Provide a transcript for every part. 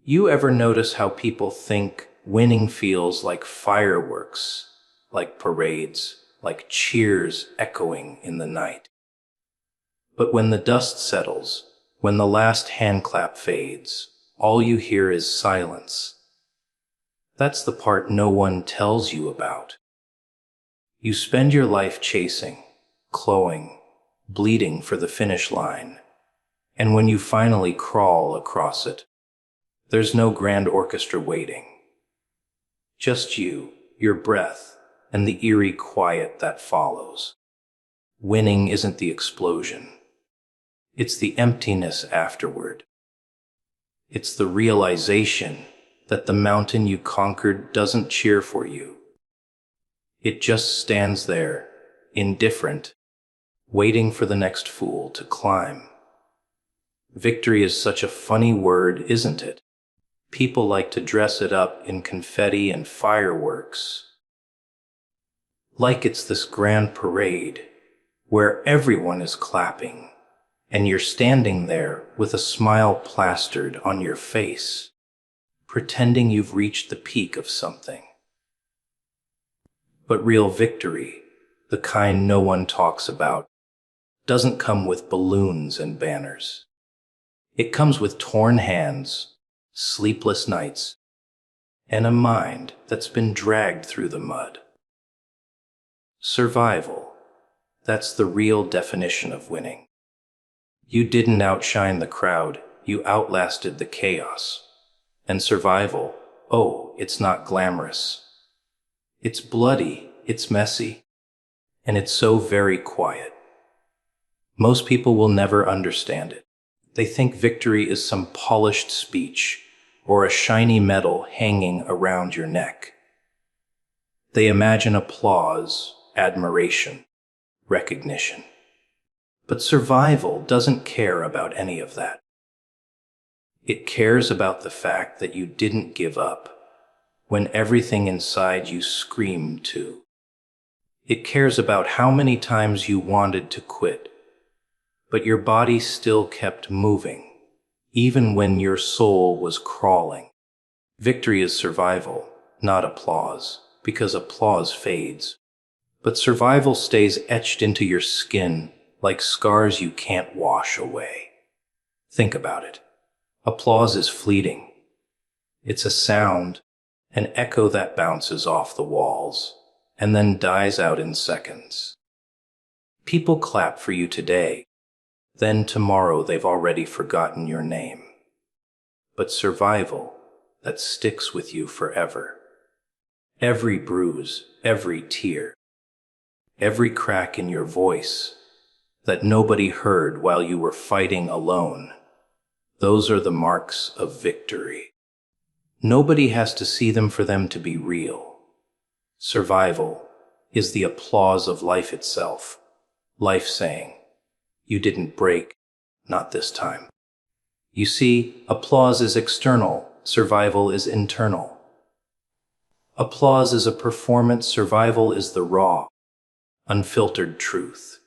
You ever notice how people think winning feels like fireworks, like parades, like cheers echoing in the night? But when the dust settles, when the last handclap fades, all you hear is silence. That's the part no one tells you about. You spend your life chasing, clawing, bleeding for the finish line, and when you finally crawl across it, there's no grand orchestra waiting. Just you, your breath, and the eerie quiet that follows. Winning isn't the explosion. It's the emptiness afterward. It's the realization that the mountain you conquered doesn't cheer for you. It just stands there, indifferent, waiting for the next fool to climb. Victory is such a funny word, isn't it? People like to dress it up in confetti and fireworks. Like it's this grand parade where everyone is clapping and you're standing there with a smile plastered on your face, pretending you've reached the peak of something. But real victory, the kind no one talks about, doesn't come with balloons and banners. It comes with torn hands, sleepless nights, and a mind that's been dragged through the mud. Survival, that's the real definition of winning. You didn't outshine the crowd, you outlasted the chaos. And survival, oh, it's not glamorous. It's bloody, it's messy, and it's so very quiet. Most people will never understand it. They think victory is some polished speech or a shiny medal hanging around your neck. They imagine applause, admiration, recognition. But survival doesn't care about any of that. It cares about the fact that you didn't give up when everything inside you screamed to. It cares about how many times you wanted to quit, but your body still kept moving, even when your soul was crawling. Victory is survival, not applause, because applause fades. But survival stays etched into your skin like scars you can't wash away. Think about it. Applause is fleeting. It's a sound, an echo that bounces off the walls, and then dies out in seconds. People clap for you today, then tomorrow they've already forgotten your name. But survival, that sticks with you forever. Every bruise, every tear, every crack in your voice that nobody heard while you were fighting alone, those are the marks of victory. Nobody has to see them for them to be real. Survival is the applause of life itself. Life saying, "You didn't break, not this time." You see, applause is external, survival is internal. Applause is a performance, survival is the raw, unfiltered truth.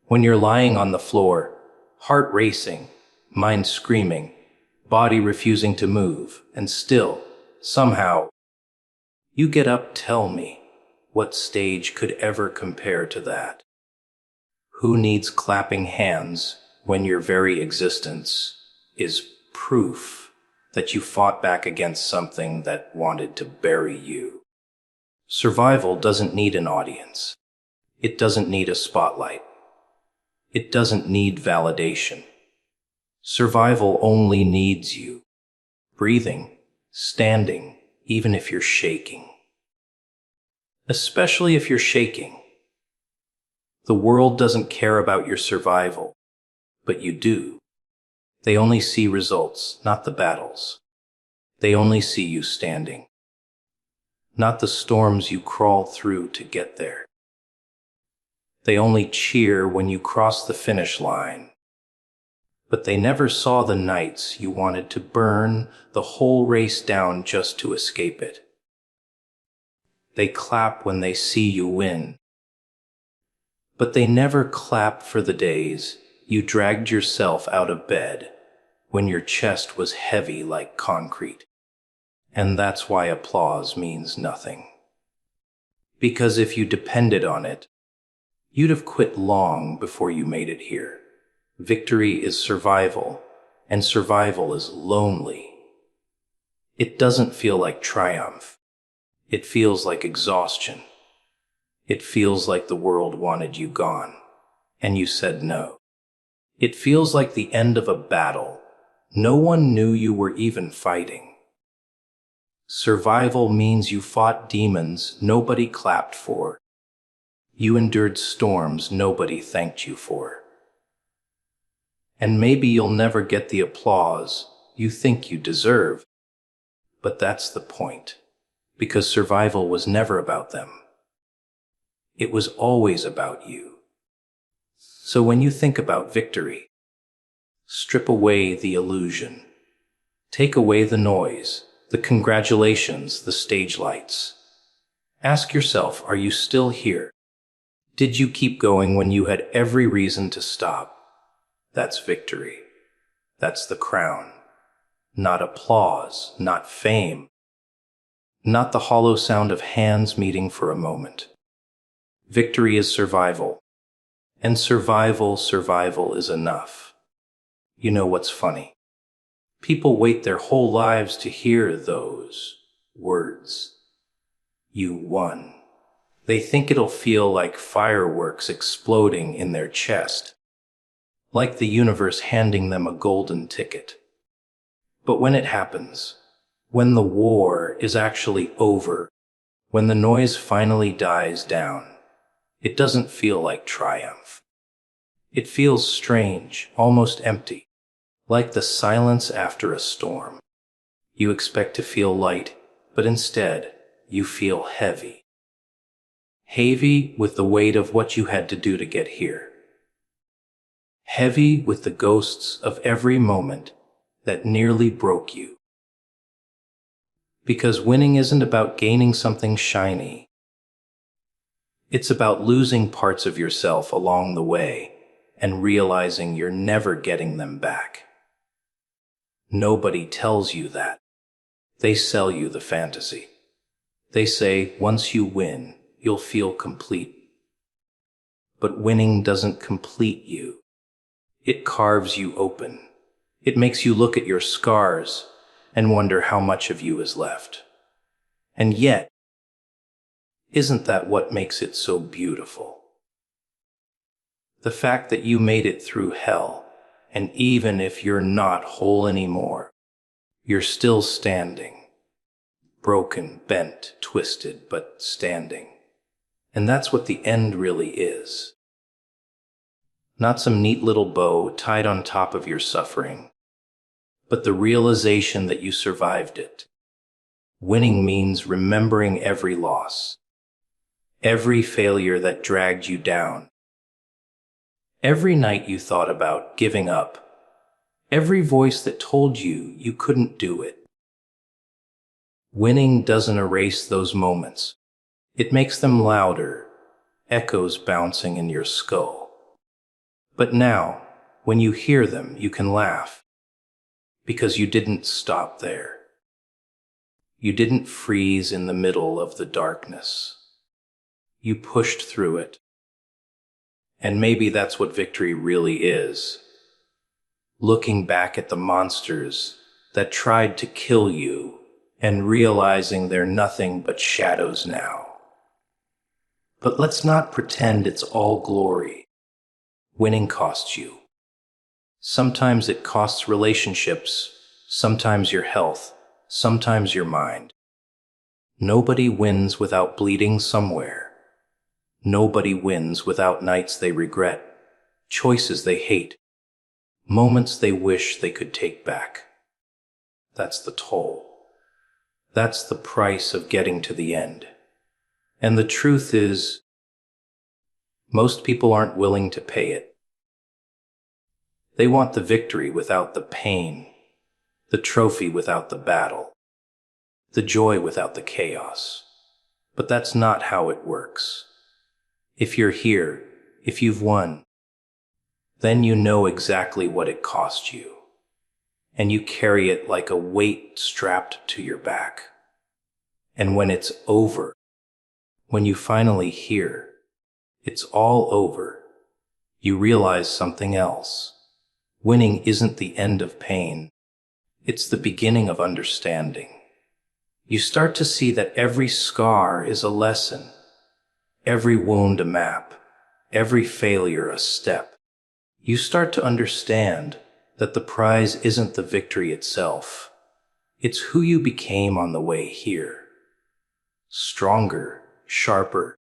When you're lying on the floor, heart racing, mind screaming, body refusing to move, and still, somehow, you get up, tell me, what stage could ever compare to that? Who needs clapping hands when your very existence is proof that you fought back against something that wanted to bury you? Survival doesn't need an audience. It doesn't need a spotlight. It doesn't need validation. Survival only needs you, breathing, standing, even if you're shaking. Especially if you're shaking. The world doesn't care about your survival, but you do. They only see results, not the battles. They only see you standing, not the storms you crawl through to get there. They only cheer when you cross the finish line, but they never saw the nights you wanted to burn the whole race down just to escape it. They clap when they see you win, but they never clap for the days you dragged yourself out of bed when your chest was heavy like concrete. And that's why applause means nothing. Because if you depended on it, you'd have quit long before you made it here. Victory is survival, and survival is lonely. It doesn't feel like triumph. It feels like exhaustion. It feels like the world wanted you gone, and you said no. It feels like the end of a battle. No one knew you were even fighting. Survival means you fought demons nobody clapped for. You endured storms nobody thanked you for. And maybe you'll never get the applause you think you deserve. But that's the point, because survival was never about them. It was always about you. So when you think about victory, strip away the illusion. Take away the noise, the congratulations, the stage lights. Ask yourself, are you still here? Did you keep going when you had every reason to stop? That's victory. That's the crown. Not applause, not fame, not the hollow sound of hands meeting for a moment. Victory is survival, and survival is enough. You know what's funny? People wait their whole lives to hear those words. You won. They think it'll feel like fireworks exploding in their chest, like the universe handing them a golden ticket. But when it happens, when the war is actually over, when the noise finally dies down, it doesn't feel like triumph. It feels strange, almost empty, like the silence after a storm. You expect to feel light, but instead, you feel heavy. Heavy with the weight of what you had to do to get here. Heavy with the ghosts of every moment that nearly broke you. Because winning isn't about gaining something shiny. It's about losing parts of yourself along the way and realizing you're never getting them back. Nobody tells you that. They sell you the fantasy. They say once you win, you'll feel complete. But winning doesn't complete you. It carves you open. It makes you look at your scars and wonder how much of you is left. And yet, isn't that what makes it so beautiful? The fact that you made it through hell, and even if you're not whole anymore, you're still standing. Broken, bent, twisted, but standing. And that's what the end really is. Not some neat little bow tied on top of your suffering, but the realization that you survived it. Winning means remembering every loss, every failure that dragged you down, every night you thought about giving up, every voice that told you you couldn't do it. Winning doesn't erase those moments. It makes them louder, echoes bouncing in your skull. But now, when you hear them, you can laugh, because you didn't stop there. You didn't freeze in the middle of the darkness. You pushed through it. And maybe that's what victory really is. Looking back at the monsters that tried to kill you and realizing they're nothing but shadows now. But let's not pretend it's all glory. Winning costs you. Sometimes it costs relationships, sometimes your health, sometimes your mind. Nobody wins without bleeding somewhere. Nobody wins without nights they regret, choices they hate, moments they wish they could take back. That's the toll. That's the price of getting to the end. And the truth is, most people aren't willing to pay it. They want the victory without the pain, the trophy without the battle, the joy without the chaos. But that's not how it works. If you're here, if you've won, then you know exactly what it cost you. and you carry it like a weight strapped to your back. And when it's over, when you finally hear, it's all over, you realize something else. Winning isn't the end of pain. It's the beginning of understanding. You start to see that every scar is a lesson, every wound a map, every failure a step. You start to understand that the prize isn't the victory itself. It's who you became on the way here. Stronger, sharper,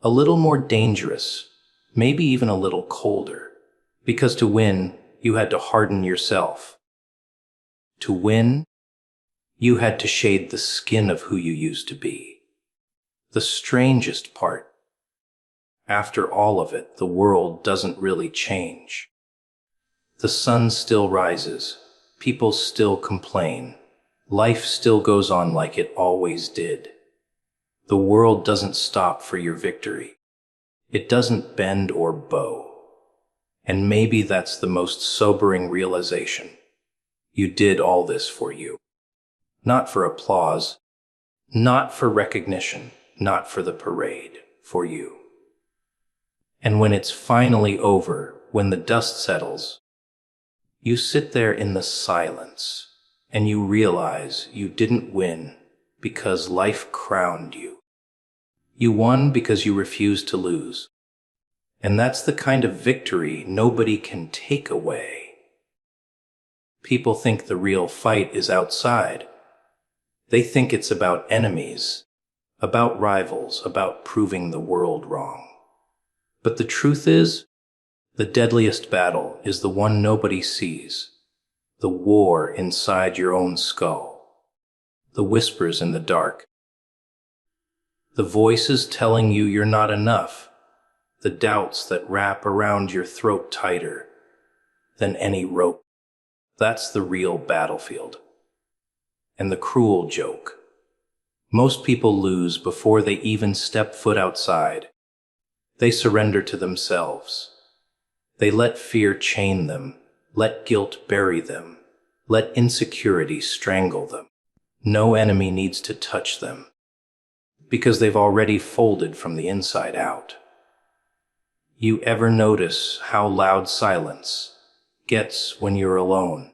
a little more dangerous, maybe even a little colder. Because to win, you had to harden yourself. To win, you had to shade the skin of who you used to be. The strangest part, after all of it, the world doesn't really change. The sun still rises, people still complain, life still goes on like it always did. The world doesn't stop for your victory. It doesn't bend or bow. And maybe that's the most sobering realization. You did all this for you. Not for applause, not for recognition, not for the parade, for you. And when it's finally over, when the dust settles, you sit there in the silence, and you realize you didn't win because life crowned you. You won because you refused to lose. And that's the kind of victory nobody can take away. People think the real fight is outside. They think it's about enemies, about rivals, about proving the world wrong. But the truth is, the deadliest battle is the one nobody sees, the war inside your own skull, the whispers in the dark, the voices telling you you're not enough, the doubts that wrap around your throat tighter than any rope. That's the real battlefield. And the cruel joke. Most people lose before they even step foot outside. They surrender to themselves. They let fear chain them, let guilt bury them, let insecurity strangle them. No enemy needs to touch them, because they've already folded from the inside out. You ever notice how loud silence gets when you're alone?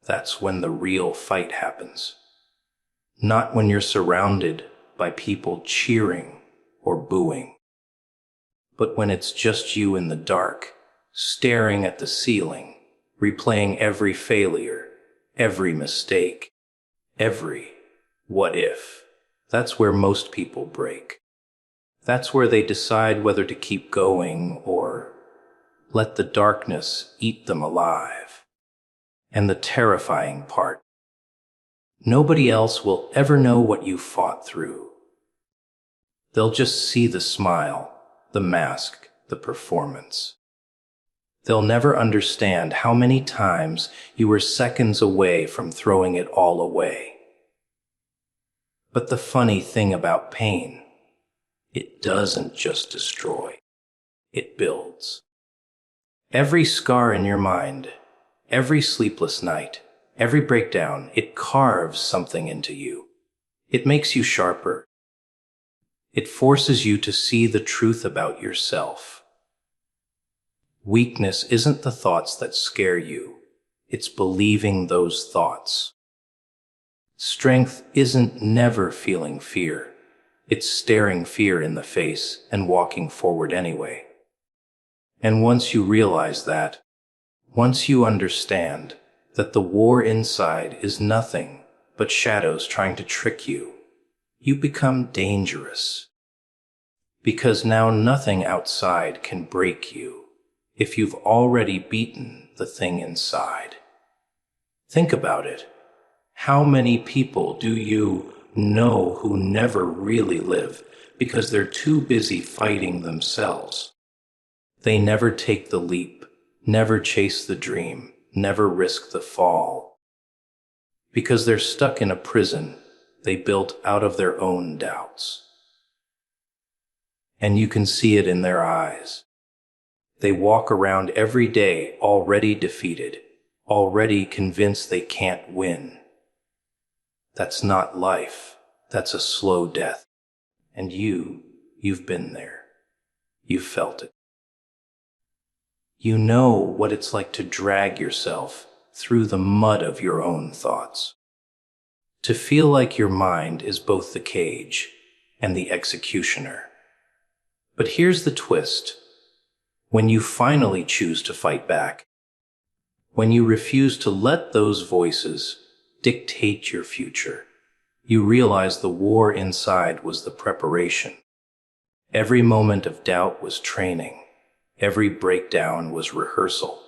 That's when the real fight happens. Not when you're surrounded by people cheering or booing, but when it's just you in the dark, staring at the ceiling, replaying every failure, every mistake, every what if. That's where most people break. That's where they decide whether to keep going or let the darkness eat them alive. And the terrifying part, nobody else will ever know what you fought through. They'll just see the smile, the mask, the performance. They'll never understand how many times you were seconds away from throwing it all away. But the funny thing about pain, it doesn't just destroy, it builds. Every scar in your mind, every sleepless night, every breakdown, it carves something into you. It makes you sharper. It forces you to see the truth about yourself. Weakness isn't the thoughts that scare you. It's believing those thoughts. Strength isn't never feeling fear. It's staring fear in the face and walking forward anyway. And once you realize that, once you understand that the war inside is nothing but shadows trying to trick you, you become dangerous. Because now nothing outside can break you if you've already beaten the thing inside. Think about it. How many people do you know who never really live because they're too busy fighting themselves? They never take the leap, never chase the dream, never risk the fall. Because they're stuck in a prison they built out of their own doubts. And you can see it in their eyes. They walk around every day already defeated, already convinced they can't win. That's not life. That's a slow death. And you've been there. You've felt it. You know what it's like to drag yourself through the mud of your own thoughts. To feel like your mind is both the cage and the executioner. But here's the twist. When you finally choose to fight back, when you refuse to let those voices dictate your future, you realize the war inside was the preparation. Every moment of doubt was training. Every breakdown was rehearsal.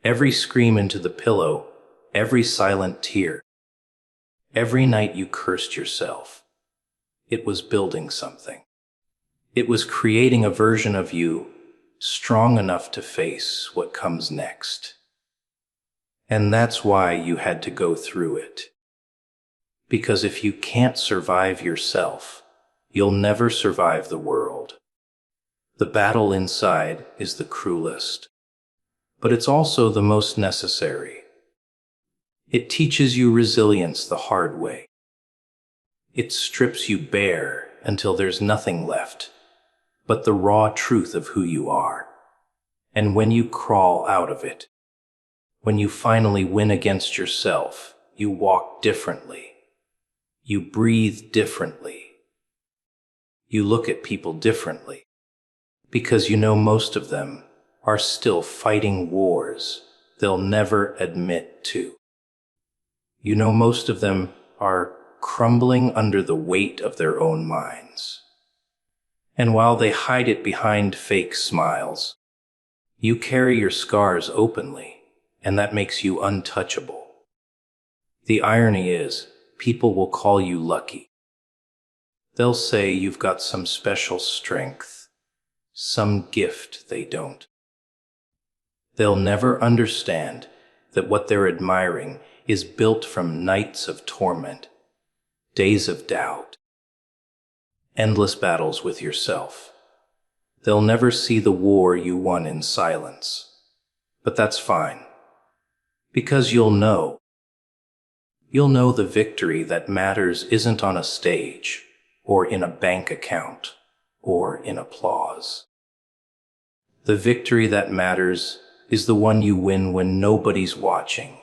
Every scream into the pillow, every silent tear, every night you cursed yourself, it was building something. It was creating a version of you strong enough to face what comes next. And that's why you had to go through it. Because if you can't survive yourself, you'll never survive the world. The battle inside is the cruelest, but it's also the most necessary. It teaches you resilience the hard way. It strips you bare until there's nothing left but the raw truth of who you are. And when you crawl out of it, when you finally win against yourself, you walk differently. You breathe differently. You look at people differently. Because you know most of them are still fighting wars they'll never admit to. You know most of them are crumbling under the weight of their own minds. And while they hide it behind fake smiles, you carry your scars openly, and that makes you untouchable. The irony is, people will call you lucky. They'll say you've got some special strength, some gift they don't. They'll never understand that what they're admiring is built from nights of torment, days of doubt, endless battles with yourself. They'll never see the war you won in silence. But that's fine, because you'll know. You'll know the victory that matters isn't on a stage, or in a bank account, or in applause. The victory that matters is the one you win when nobody's watching,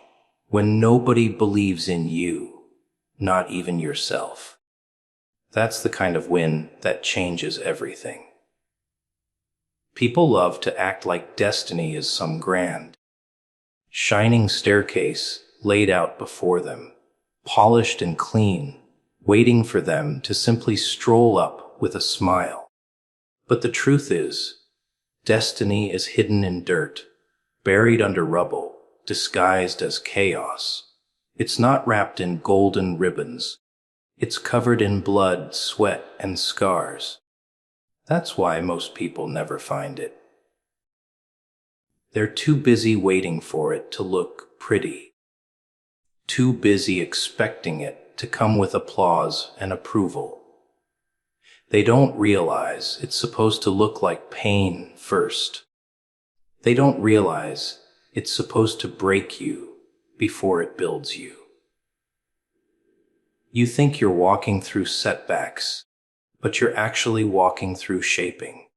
when nobody believes in you, not even yourself. That's the kind of win that changes everything. People love to act like destiny is some grand, shining staircase laid out before them, polished and clean, waiting for them to simply stroll up with a smile. But the truth is, destiny is hidden in dirt, buried under rubble, disguised as chaos. It's not wrapped in golden ribbons. It's covered in blood, sweat, and scars. That's why most people never find it. They're too busy waiting for it to look pretty. Too busy expecting it to come with applause and approval. They don't realize it's supposed to look like pain first. They don't realize it's supposed to break you before it builds you. You think you're walking through setbacks, but you're actually walking through shaping.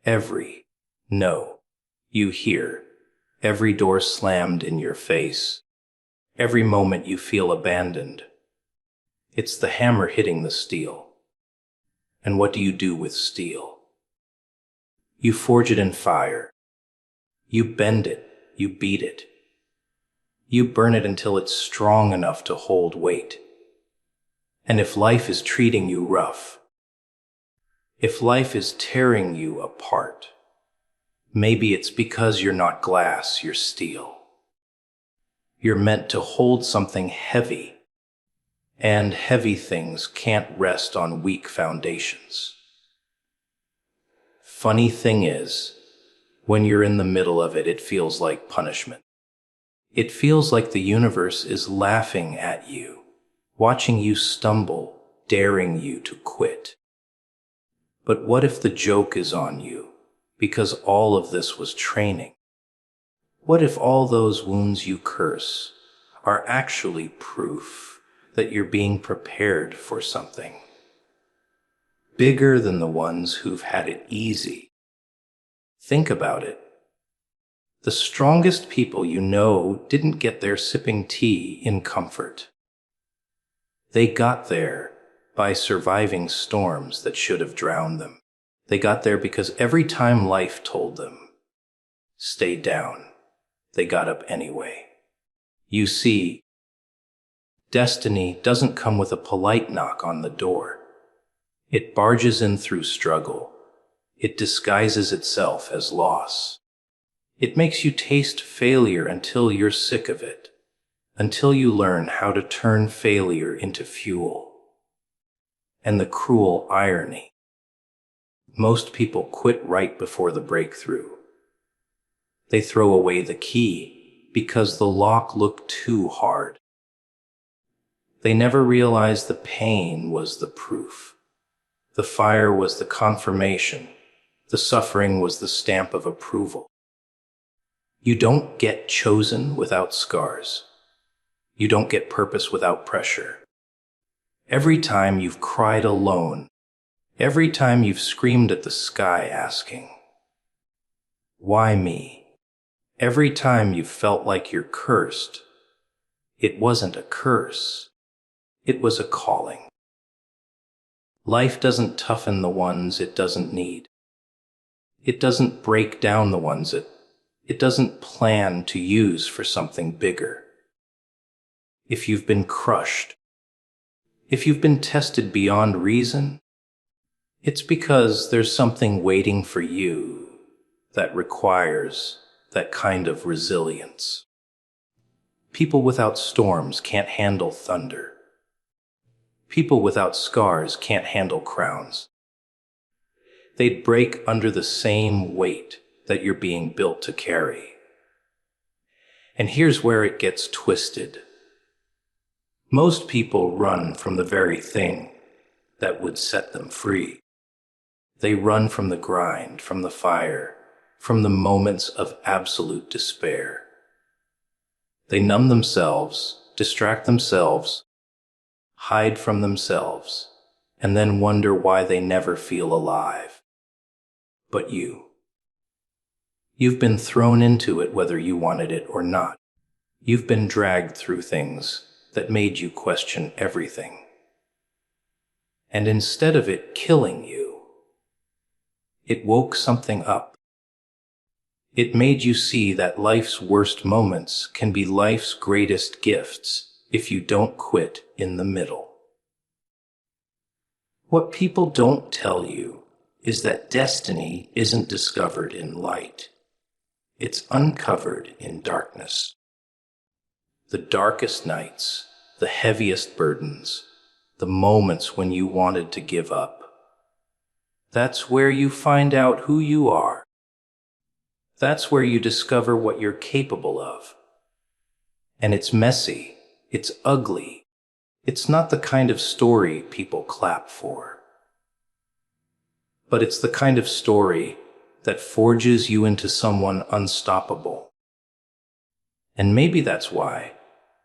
Every no you hear, every door slammed in your face, every moment you feel abandoned, it's the hammer hitting the steel. And what do you do with steel? You forge it in fire. You bend it, you beat it. You burn it until it's strong enough to hold weight. And if life is treating you rough, if life is tearing you apart, maybe it's because you're not glass, you're steel. You're meant to hold something heavy, and heavy things can't rest on weak foundations. Funny thing is, when you're in the middle of it, it feels like punishment. It feels like the universe is laughing at you, watching you stumble, daring you to quit. But what if the joke is on you, because all of this was training? What if all those wounds you curse are actually proof that you're being prepared for something bigger than the ones who've had it easy? Think about it. The strongest people you know didn't get there sipping tea in comfort. They got there by surviving storms that should have drowned them. They got there because every time life told them, stay down, they got up anyway. You see, destiny doesn't come with a polite knock on the door. It barges in through struggle. It disguises itself as loss. It makes you taste failure until you're sick of it, until you learn how to turn failure into fuel. And the cruel irony: most people quit right before the breakthrough. They throw away the key because the lock looked too hard. They never realized the pain was the proof. The fire was the confirmation. The suffering was the stamp of approval. You don't get chosen without scars. You don't get purpose without pressure. Every time you've cried alone, every time you've screamed at the sky asking, why me? Every time you've felt like you're cursed, it wasn't a curse. It was a calling. Life doesn't toughen the ones it doesn't need. It doesn't break down the ones it doesn't plan to use for something bigger. If you've been crushed, if you've been tested beyond reason, it's because there's something waiting for you that requires that kind of resilience. People without storms can't handle thunder. People without scars can't handle crowns. They'd break under the same weight that you're being built to carry. And here's where it gets twisted. Most people run from the very thing that would set them free. They run from the grind, from the fire, from the moments of absolute despair. They numb themselves, distract themselves, hide from themselves, and then wonder why they never feel alive. But you've been thrown into it whether you wanted it or not. You've been dragged through things that made you question everything. And instead of it killing you, it woke something up. It made you see that life's worst moments can be life's greatest gifts if you don't quit in the middle. What people don't tell you is that destiny isn't discovered in light. It's uncovered in darkness. The darkest nights, the heaviest burdens, the moments when you wanted to give up. That's where you find out who you are. That's where you discover what you're capable of. And it's messy. It's ugly. It's not the kind of story people clap for. But it's the kind of story that forges you into someone unstoppable. And maybe that's why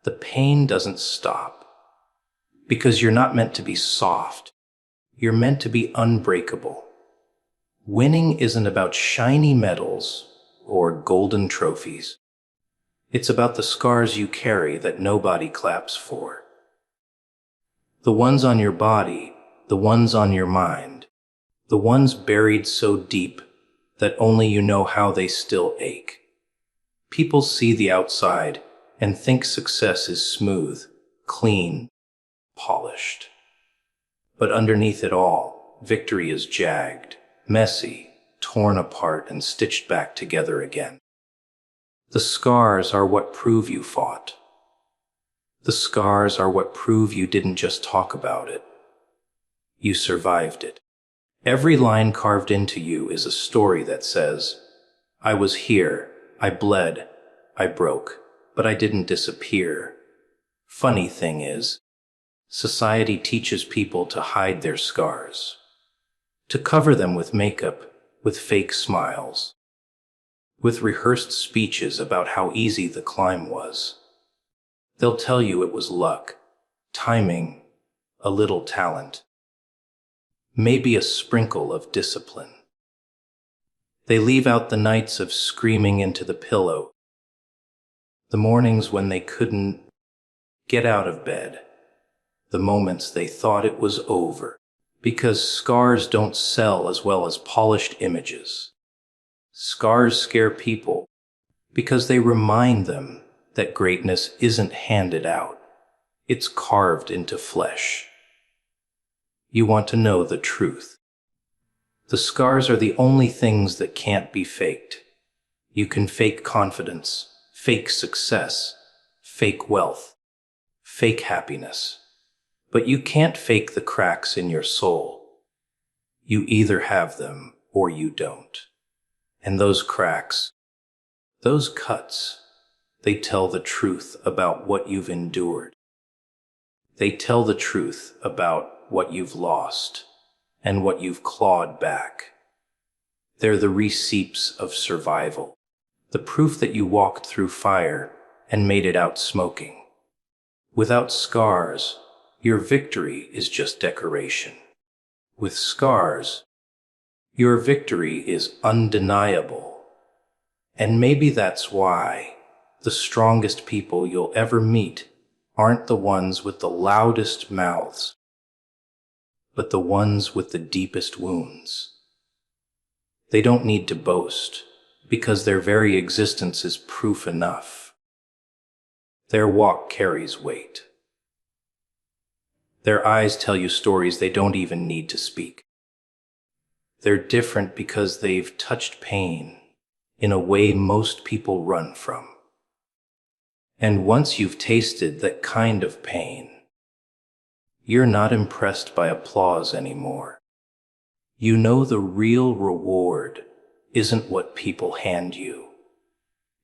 the pain doesn't stop. Because you're not meant to be soft. You're meant to be unbreakable. Winning isn't about shiny medals or golden trophies. It's about the scars you carry that nobody claps for. The ones on your body, the ones on your mind, the ones buried so deep that only you know how they still ache. People see the outside and think success is smooth, clean, polished. But underneath it all, victory is jagged, messy, torn apart and stitched back together again. The scars are what prove you fought. The scars are what prove you didn't just talk about it. You survived it. Every line carved into you is a story that says, I was here, I bled, I broke, but I didn't disappear. Funny thing is, society teaches people to hide their scars, to cover them with makeup, with fake smiles. with rehearsed speeches about how easy the climb was. They'll tell you it was luck, timing, a little talent, maybe a sprinkle of discipline. They leave out the nights of screaming into the pillow, the mornings when they couldn't get out of bed, the moments they thought it was over, because scars don't sell as well as polished images. Scars scare people because they remind them that greatness isn't handed out, it's carved into flesh. You want to know the truth. The scars are the only things that can't be faked. You can fake confidence, fake success, fake wealth, fake happiness, but you can't fake the cracks in your soul. You either have them or you don't. And those cracks, those cuts, they tell the truth about what you've endured. They tell the truth about what you've lost and what you've clawed back. They're the receipts of survival, the proof that you walked through fire and made it out smoking. Without scars, your victory is just decoration. With scars, your victory is undeniable. And maybe that's why the strongest people you'll ever meet aren't the ones with the loudest mouths, but the ones with the deepest wounds. They don't need to boast, because their very existence is proof enough. Their walk carries weight. Their eyes tell you stories they don't even need to speak. They're different because they've touched pain in a way most people run from. And once you've tasted that kind of pain, you're not impressed by applause anymore. You know the real reward isn't what people hand you.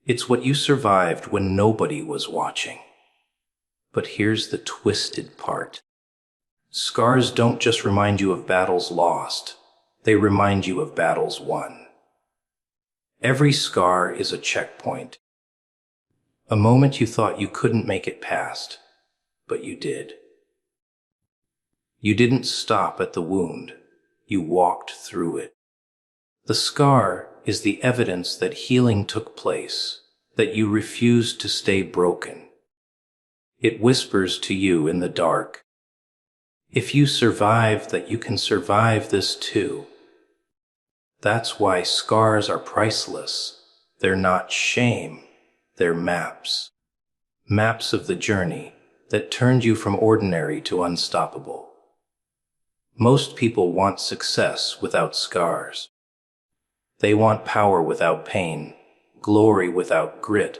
It's what you survived when nobody was watching. But here's the twisted part. Scars don't just remind you of battles lost. They remind you of battles won. Every scar is a checkpoint. A moment you thought you couldn't make it past, but you did. You didn't stop at the wound. You walked through it. The scar is the evidence that healing took place, that you refused to stay broken. It whispers to you in the dark, if you survive that you can survive this too. That's why scars are priceless. They're not shame, they're maps. Maps of the journey that turned you from ordinary to unstoppable. Most people want success without scars. They want power without pain, glory without grit,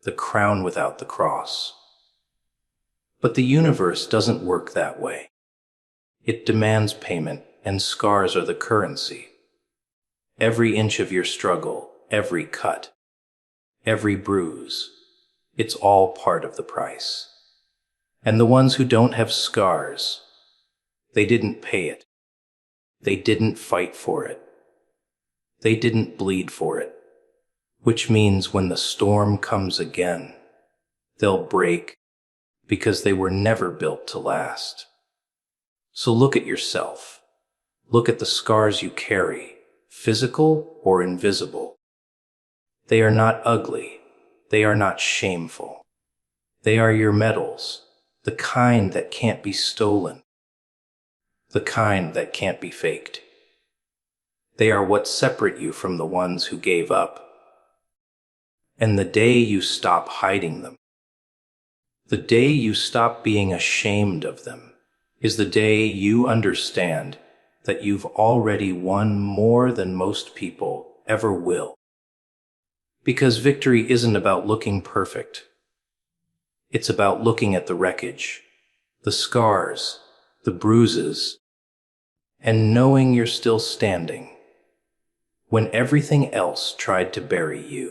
the crown without the cross. But the universe doesn't work that way. It demands payment, and scars are the currency. Every inch of your struggle, every cut, every bruise, it's all part of the price. And the ones who don't have scars, they didn't pay it. They didn't fight for it. They didn't bleed for it. Which means when the storm comes again, they'll break because they were never built to last. So look at yourself. Look at the scars you carry, physical or invisible. They are not ugly. They are not shameful. They are your medals, the kind that can't be stolen, the kind that can't be faked. They are what separate you from the ones who gave up. And the day you stop hiding them, the day you stop being ashamed of them, is the day you understand that you've already won more than most people ever will. Because victory isn't about looking perfect. It's about looking at the wreckage, the scars, the bruises, and knowing you're still standing when everything else tried to bury you.